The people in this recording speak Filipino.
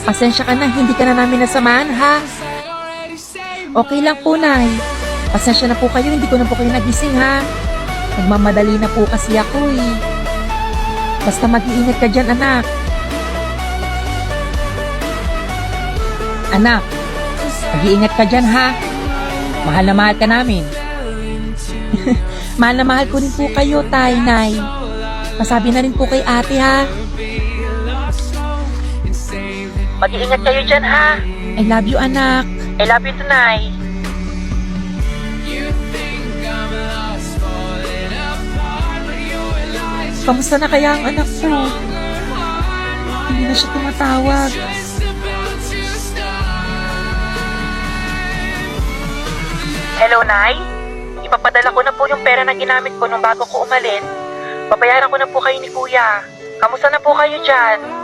Pasensya ka na, hindi ka na namin nasamahan, ha? Okay lang po, Nay. Pasensya na po kayo, hindi ko na po kayo nagising, ha? Nagmamadali na po kasi ako, eh. Basta mag-iingat ka dyan, anak. Anak, mag-iingat ka dyan, ha? Mahal na mahal ka namin. Mahal na mahal ko rin po kayo, Tay, Nay. Pasabi na rin po kay ate, ha? Mag-iingat kayo dyan, ha? I love you, anak. I love you, Nay. Kamusta na kaya ang anak ko? Hindi na siya tumatawag. Hello, Nay? Ipapadala ko na po yung pera na ginamit ko nung bago ko umalis. Babayaran ko na po kayo ni Kuya. Kamusta na po kayo dyan?